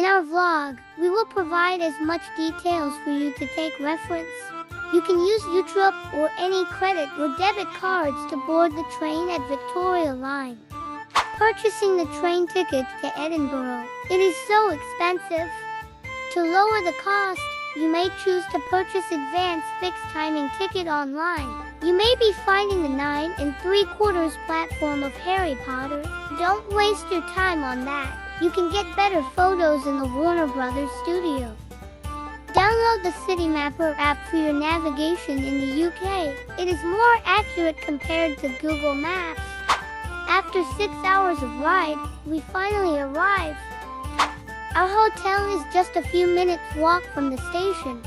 In our vlog, we will provide as much details for you to take reference. You can use YouTube or any credit or debit cards to board the train at Victoria Line. Purchasing the train ticket to Edinburgh, it is so expensive. To lower the cost, you may choose to purchase advance fixed timing ticket online. You may be finding the 9 3/4 platform of Harry Potter. Don't waste your time on that. You can get better photos in the Warner Brothers studio. Download the City Mapper app for your navigation in the UK. It is more accurate compared to Google Maps. After 6 hours of ride, we finally arrive. Our hotel is just a few minutes walk from the station.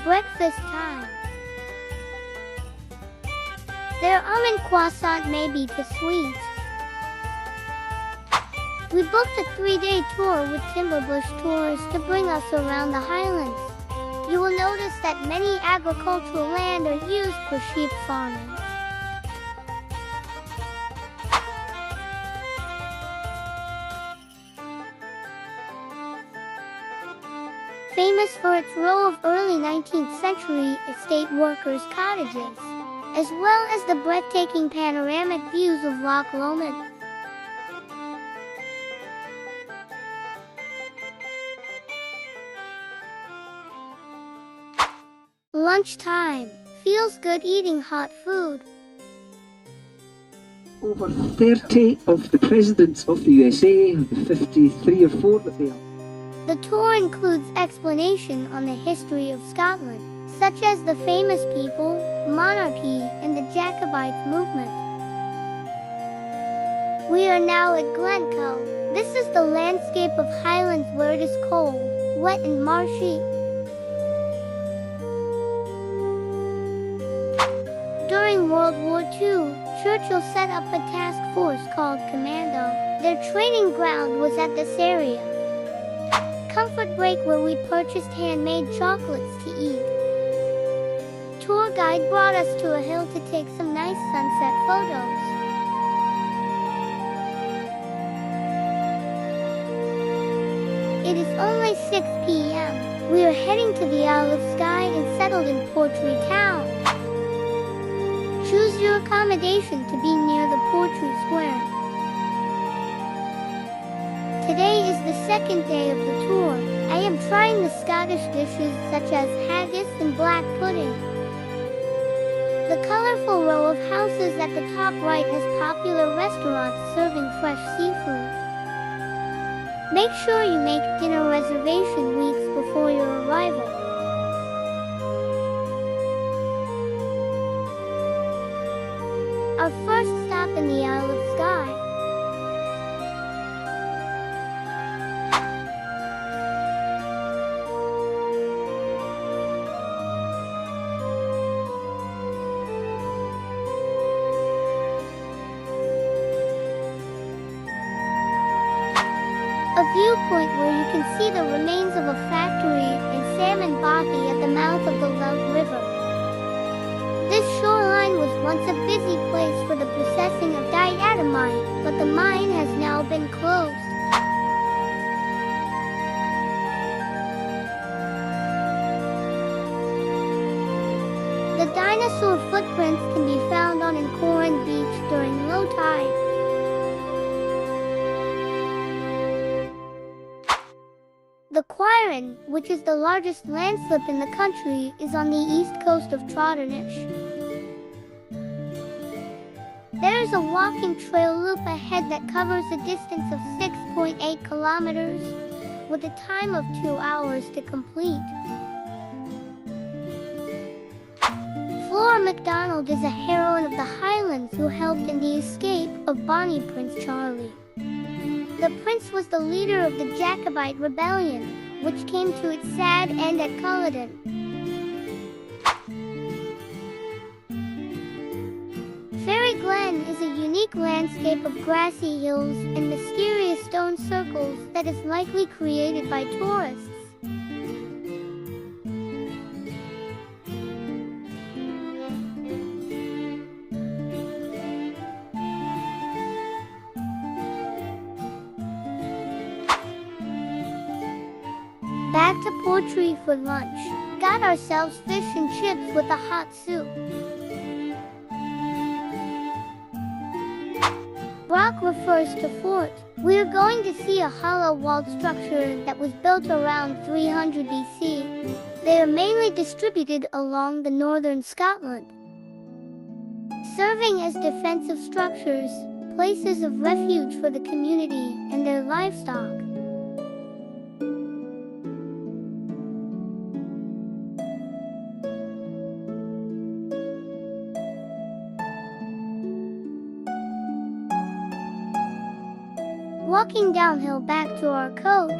Breakfast time. Their almond croissant may be too sweet. We booked a 3-day tour with Timberbush Tours to bring us around the Highlands. You will notice that many agricultural land are used for sheep farming. Famous for its row of early 19th century estate workers' cottages, as well as the breathtaking panoramic views of Loch Lomond. Lunchtime. Feels good eating hot food. Over 30 of the presidents of the USA, 53 or 4 that they are. The tour includes explanation on the history of Scotland, such as the famous people, monarchy, and the Jacobite movement. We are now at Glencoe. This is the landscape of Highlands where it is cold, wet and marshy. During World War II, Churchill set up a task force called Commando. Their training ground was at this area. Comfort break where we purchased handmade chocolates to eat. Tour guide brought us to a hill to take some nice sunset photos. It is only 6 p.m. We are heading to the Isle of Skye and settled in Pitlochry town. Choose your accommodation to be near the Pitlochry Square. Today is the second day of the tour. I am trying the Scottish dishes such as haggis and black pudding. The colorful row of houses at the top right has popular restaurants serving fresh seafood. Make sure you make dinner reservation weeks before your arrival. Our first stop in the Isle of Skye. A viewpoint where you can see the remains of a factory and salmon bothy at the mouth of the Loch River. This shoreline was once a busy place for the processing of diatomite, but the mine has now been closed. The dinosaur footprints can be found on Incoran Beach during low tide. The Quairan, which is the largest landslip in the country, is on the east coast of Trotternish. There is a walking trail loop ahead that covers a distance of 6.8 kilometers, with a time of 2 hours to complete. Flora MacDonald is a heroine of the Highlands who helped in the escape of Bonnie Prince Charlie. The prince was the leader of the Jacobite rebellion, which came to its sad end at Culloden. Fairy Glen is a unique landscape of grassy hills and mysterious stone circles that is likely created by tourists. Pitlochry for lunch. Got ourselves fish and chips with a hot soup. Rock refers to fort. We are going to see a hollow-walled structure that was built around 300 BC. They are mainly distributed along the northern Scotland, serving as defensive structures, places of refuge for the community and their livestock. Walking downhill back to our coach,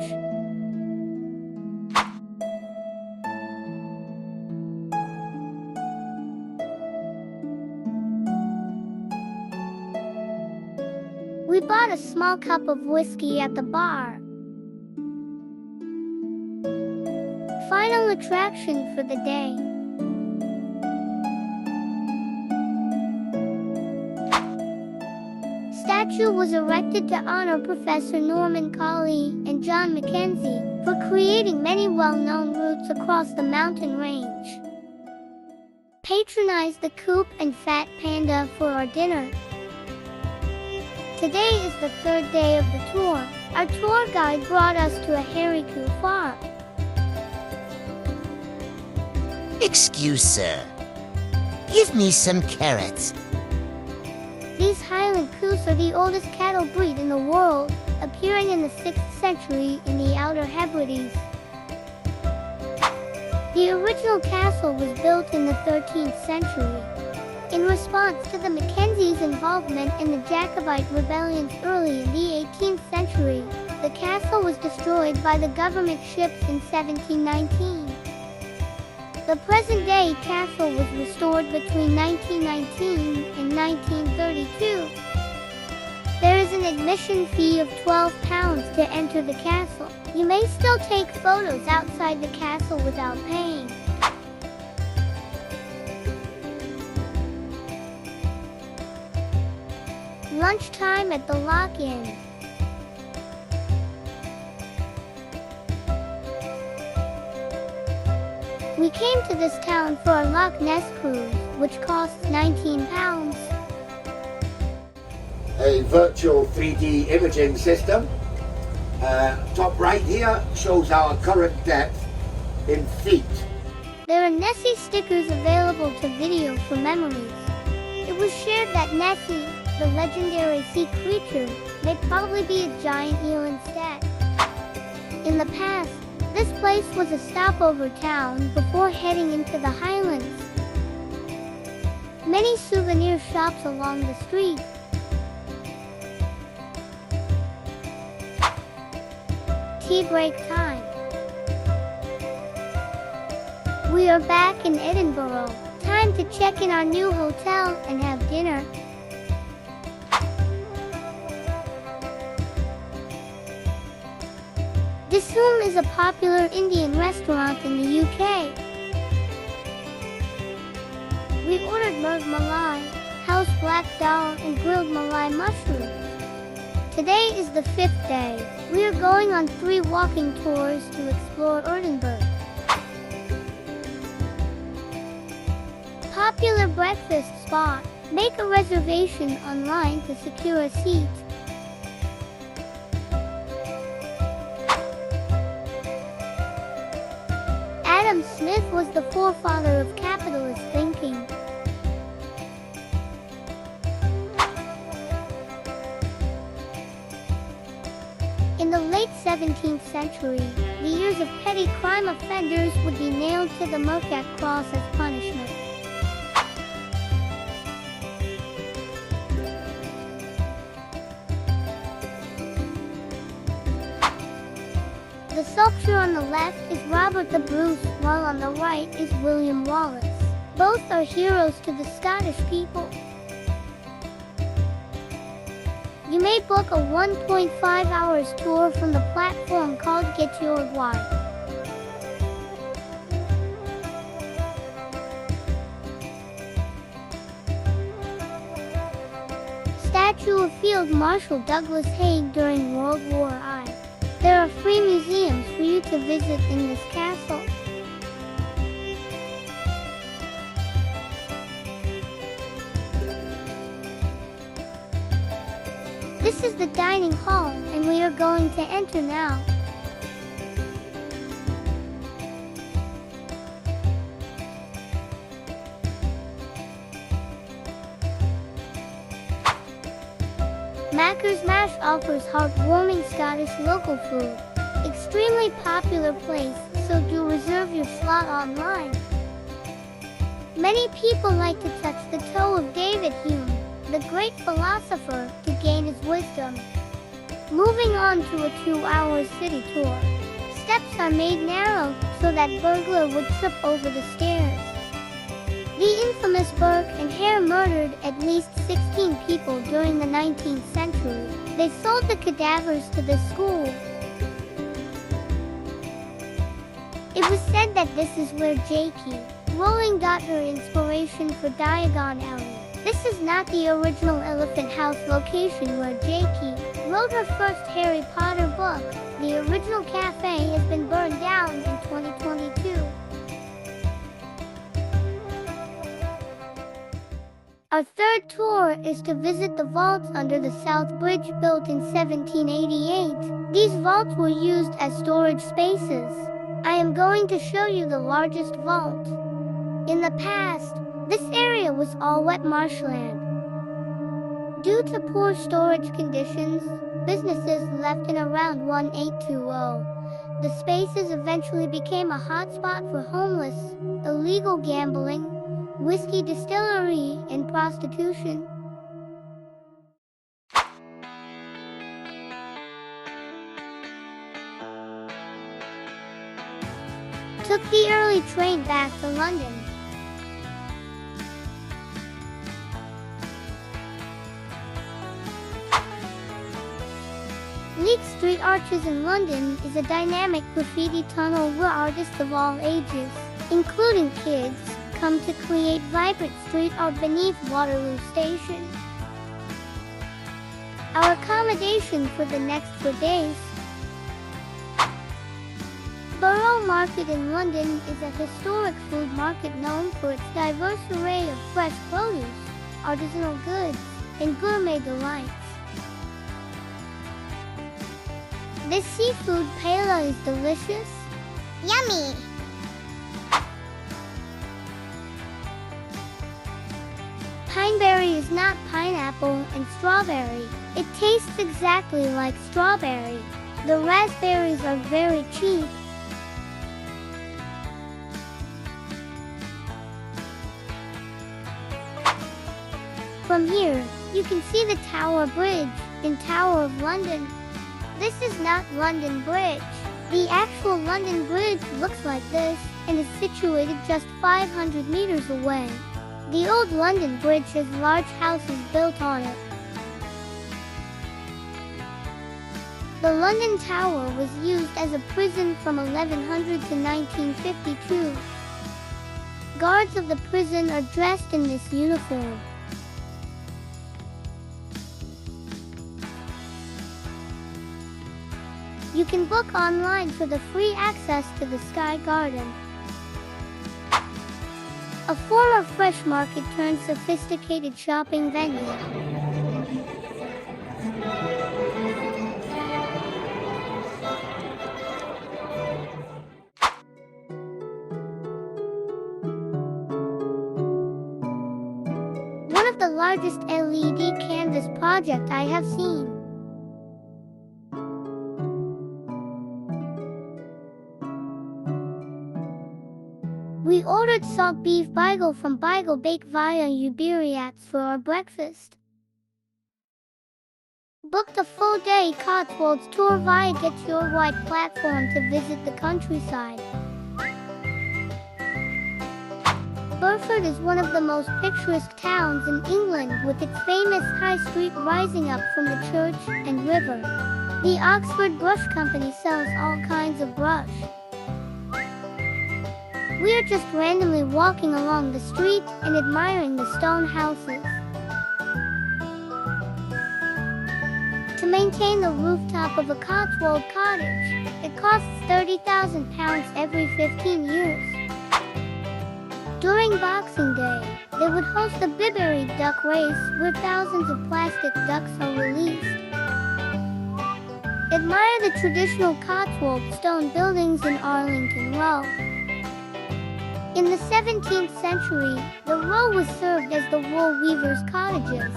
we bought a small cup of whiskey at the bar. Final attraction for the day. Statue was erected to honor Professor Norman Colley and John Mackenzie for creating many well-known routes across the mountain range. Patronize the Coop and Fat Panda for our dinner. Today is the third day of the tour. Our tour guide brought us to a haricot farm. Excuse, sir. Give me some carrots. These Highland coos are the oldest cattle breed in the world, appearing in the 6th century in the Outer Hebrides. The original castle was built in the 13th century. In response to the Mackenzies' involvement in the Jacobite rebellions early in the 18th century, the castle was destroyed by the government ships in 1719. The present-day castle was restored between 1919 and 1932. There is an admission fee of £12 to enter the castle. You may still take photos outside the castle without paying. Lunchtime at the Loch Inn. We came to this town for a Loch Ness cruise, which costs £19. A virtual 3D imaging system. Top right here shows our current depth in feet. There are Nessie stickers available to video for memories. It was shared that Nessie, the legendary sea creature, may probably be a giant Eilean stag. In the past, this place was a stopover town before heading into the Highlands. Many souvenir shops along the street. Tea break time. We are back in Edinburgh. Time to check in our new hotel and have dinner. This room is a popular Indian restaurant in the UK. We ordered murg malai, house black dal, and grilled malai mushroom. Today is the 5th day. We are going on 3 walking tours to explore Edinburgh. Popular breakfast spot. Make a reservation online to secure a seat. Adam Smith was the forefather of capitalist thinking. In the late 17th century, the years of petty crime offenders would be nailed to the Mercat cross as punishment. The sculpture on the left is Robert the Bruce, while on the right is William Wallace. Both are heroes to the Scottish people. You may book a 1.5 hours tour from the platform called Get Your Wide. Statue of Field Marshal Douglas Haig during World War I. There are free museums for you to visit in this castle. This is the dining hall, and we are going to enter now. Macker's Mash offers heartwarming Scottish local food. Extremely popular place, so do reserve your slot online. Many people like to touch the toe of David Hume, the great philosopher, to gain his wisdom. Moving on to a 2-hour city tour. Steps are made narrow so that burglar would trip over the stairs. The infamous Burke and Hare murdered at least 16 people during the 19th century. They sold the cadavers to the school. It was said that this is where J.K. Rowling got her inspiration for Diagon Alley. This is not the original Elephant House location where J.K. wrote her first Harry Potter book. The original cafe has been burned down in 2022. Our third tour is to visit the vaults under the South Bridge, built in 1788. These vaults were used as storage spaces. I am going to show you the largest vault. In the past, this area was all wet marshland. Due to poor storage conditions, businesses left in around 1820. The spaces eventually became a hotspot for homeless, illegal gambling, whiskey distillery, and prostitution. Took the early train back to London. Leek Street Arches in London is a dynamic graffiti tunnel where artists of all ages, including kids, come to create vibrant street art beneath Waterloo Station. Our accommodation for the next 4 days. Borough Market in London is a historic food market known for its diverse array of fresh produce, artisanal goods, and gourmet delights. This seafood paella is delicious. Yummy! Pineberry is not pineapple and strawberry. It tastes exactly like strawberry. The raspberries are very cheap. From here, you can see the Tower Bridge in Tower of London. This is not London Bridge. The actual London Bridge looks like this and is situated just 500 meters away. The old London Bridge has large houses built on it. The London Tower was used as a prison from 1100 to 1952. Guards of the prison are dressed in this uniform. You can book online for the free access to the Sky Garden. A former fresh market turned sophisticated shopping venue. One of the largest LED canvas projects I have seen. We ordered salt beef bagel from Bagel Bake via Uber Eats for our breakfast. Booked a full-day Cotswolds tour via Get Your White platform to visit the countryside. Burford is one of the most picturesque towns in England, with its famous high street rising up from the church and river. The Oxford Brush Company sells all kinds of brush. We are just randomly walking along the street and admiring the stone houses. To maintain the rooftop of a Cotswold cottage, it costs £30,000 every 15 years. During Boxing Day, they would host the Bibury Duck Race, where thousands of plastic ducks are released. Admire the traditional Cotswold stone buildings in Arlington Row. In the 17th century, the row was served as the wool weavers' cottages.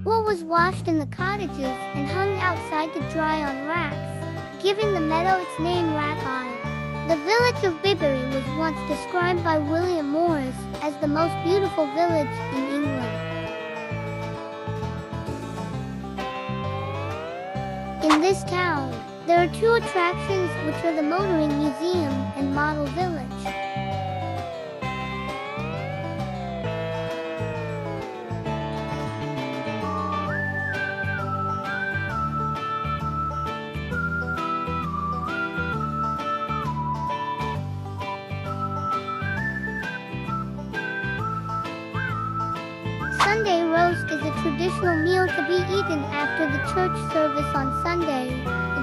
Wool was washed in the cottages and hung outside to dry on racks, giving the meadow its name Rack Isle. The village of Bibury was once described by William Morris as the most beautiful village in England. In this town, there are two attractions, which are the Motoring Museum and Model Village. Sunday roast is a traditional meal to be eaten after the church service on Sunday.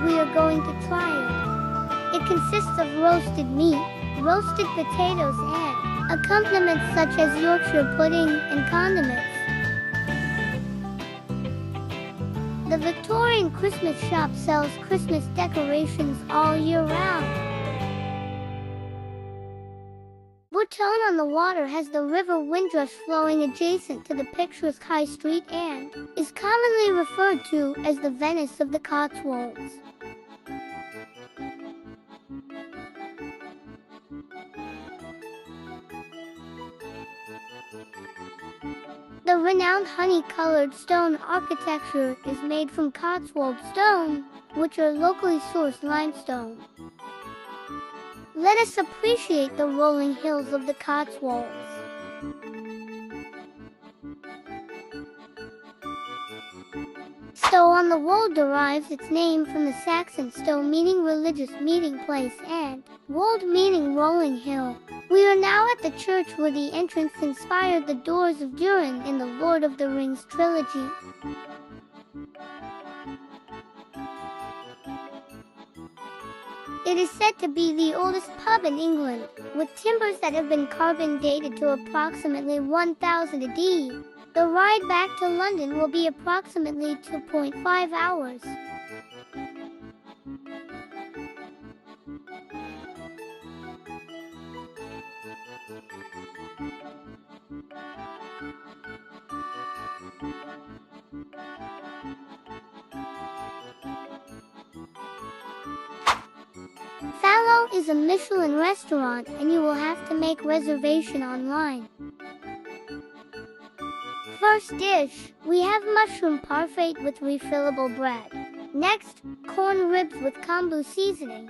We are going to try it. It consists of roasted meat, roasted potatoes, and accompaniments such as Yorkshire pudding and condiments. The Victorian Christmas shop sells Christmas decorations all year round. Wootton-on-the-Water has the River Windrush flowing adjacent to the picturesque High Street and is commonly referred to as the Venice of the Cotswolds. The renowned honey-colored stone architecture is made from Cotswold stone, which are locally sourced limestone. Let us appreciate the rolling hills of the Cotswolds. Stow-on-the-Wold derives its name from the Saxon stow meaning religious meeting place and wold meaning rolling hill. We are now at the church where the entrance inspired the doors of Durin in the Lord of the Rings trilogy. It is said to be the oldest pub in England, with timbers that have been carbon dated to approximately 1000 AD. The ride back to London will be approximately 2.5 hours. Fallow is a Michelin restaurant and you will have to make reservation online. First dish, we have mushroom parfait with refillable bread. Next, corn ribs with kombu seasoning.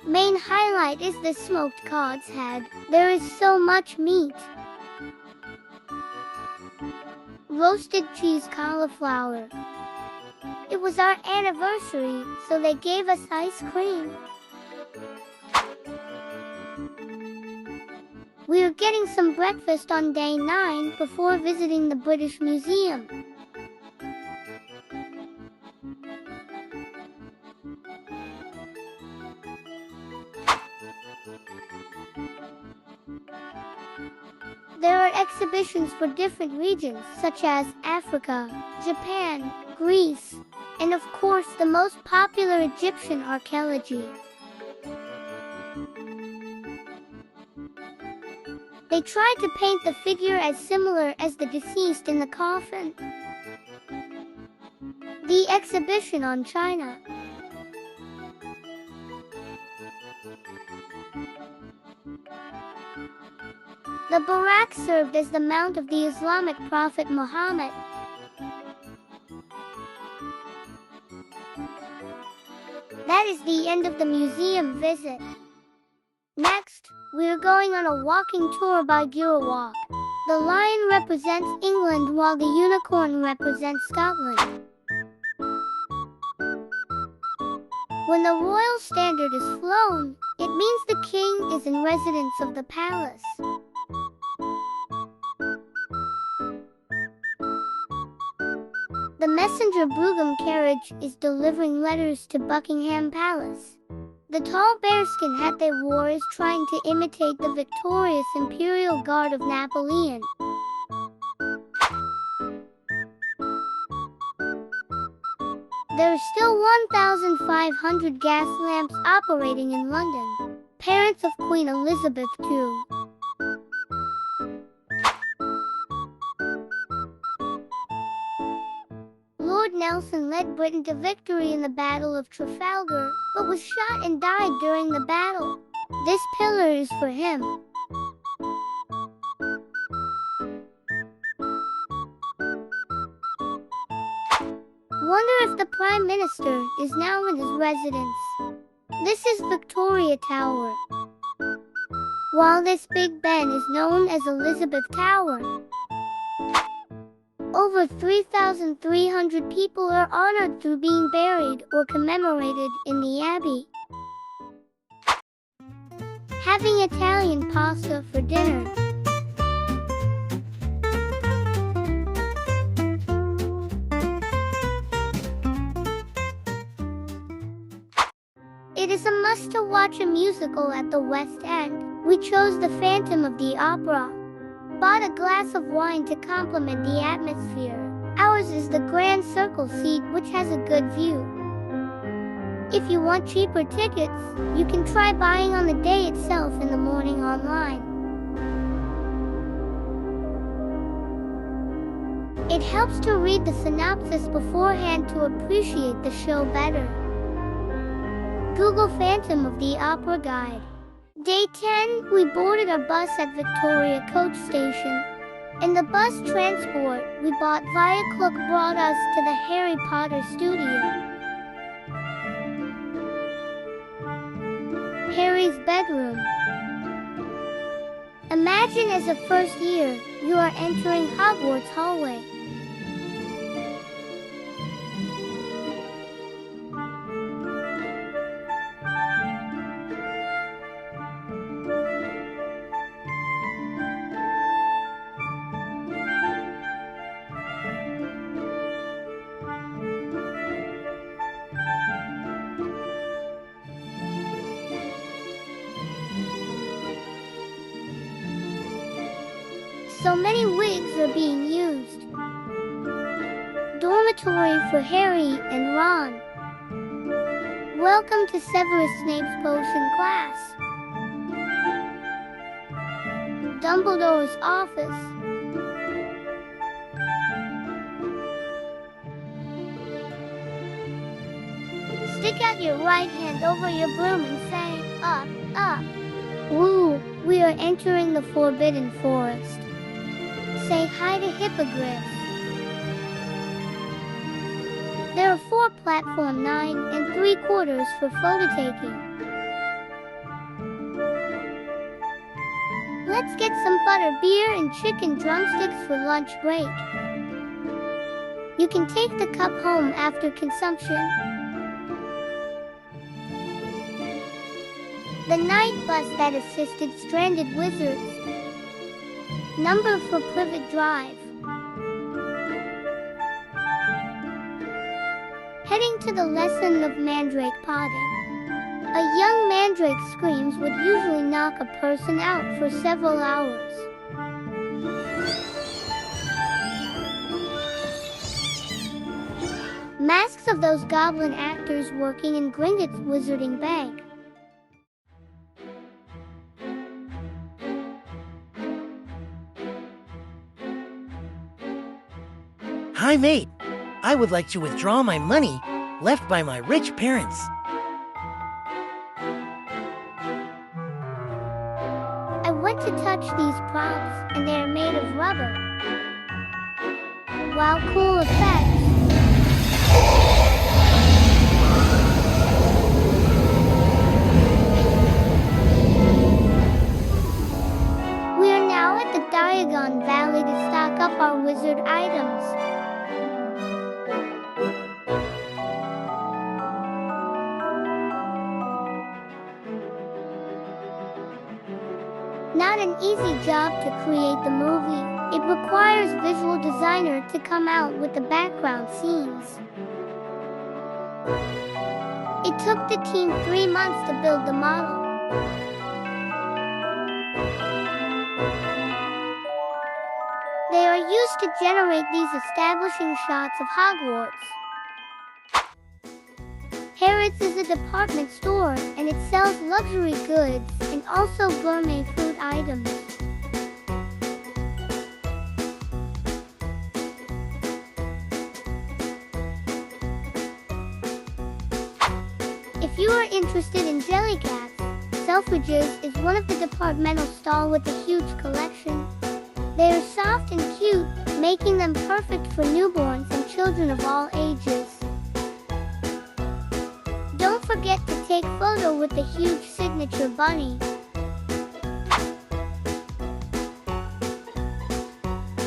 Main highlight is the smoked cod's head. There is so much meat. Roasted cheese cauliflower. It was our anniversary, so they gave us ice cream. We are getting some breakfast on day 9 before visiting the British Museum. There are exhibitions for different regions such as Africa, Japan, Greece, and of course the most popular Egyptian archaeology. They tried to paint the figure as similar as the deceased in the coffin. The exhibition on China. The Borough served as the mount of the Islamic prophet Muhammad. That is the end of the museum visit. Next, we are going on a walking tour by Gilwalk. The lion represents England while the unicorn represents Scotland. When the royal standard is flown, it means the king is in residence of the palace. The messenger brougham carriage is delivering letters to Buckingham Palace. The tall bearskin hat they wore is trying to imitate the victorious Imperial Guard of Napoleon. There are still 1,500 gas lamps operating in London, parents of Queen Elizabeth II. Lord Nelson led Britain to victory in the Battle of Trafalgar, but was shot and died during the battle. This pillar is for him. Wonder if the Prime Minister is now in his residence. This is Victoria Tower, while this Big Ben is known as Elizabeth Tower. Over 3,300 people are honored through being buried or commemorated in the Abbey. Having Italian pasta for dinner. It is a must to watch a musical at the West End. We chose The Phantom of the Opera. Bought a glass of wine to complement the atmosphere. Ours is the Grand Circle seat, which has a good view. If you want cheaper tickets, you can try buying on the day itself in the morning online. It helps to read the synopsis beforehand to appreciate the show better. Google Phantom of the Opera Guide. Day 10, we boarded our bus at Victoria Coach Station. In the bus transport we bought via Clook brought us to the Harry Potter studio. Harry's bedroom. Imagine as a first year, you are entering Hogwarts hallway. So many wigs are being used. Dormitory for Harry and Ron. Welcome to Severus Snape's potion class. Dumbledore's office. Stick out your right hand over your broom and say, up, up. Woo, we are entering the Forbidden Forest. Say hi to hippogriffs. There are 4 platform 9 3/4 for photo taking. Let's get some butter beer and chicken drumsticks for lunch break. You can take the cup home after consumption. The night bus that assisted stranded wizards. Number for Privet Drive. Heading to the lesson of mandrake potting. A young mandrake screams would usually knock a person out for several hours. Masks of those goblin actors working in Gringotts Wizarding Bank. Hi, mate. I would like to withdraw my money left by my rich parents. I went to touch these props, and they are made of rubber. Wow, cool effects. We are now at the Diagon Valley to stock up our wizard items. Not an easy job to create the movie. It requires visual designer to come out with the background scenes. It took the team 3 months to build the model. They are used to generate these establishing shots of Hogwarts. Harrods is a department store and it sells luxury goods and also gourmet food items. If you are interested in jellycats, Selfridges is one of the departmental stall with a huge collection. They are soft and cute, making them perfect for newborns and children of all ages. Don't forget to take photo with the huge signature bunny.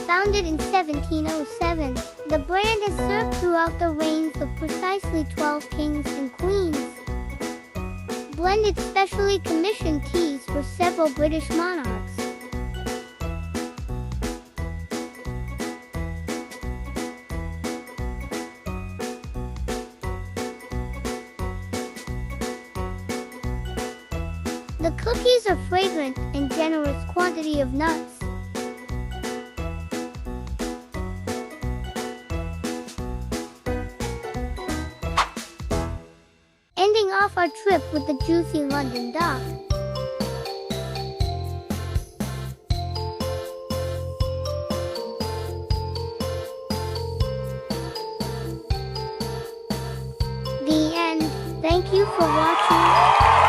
Founded in 1707, the brand has served throughout the reigns of precisely 12 kings and queens. Blended specially commissioned teas for several British monarchs. The cookies are fragrant and generous quantity of nuts. Ending off our trip with the juicy London duck. The end. Thank you for watching.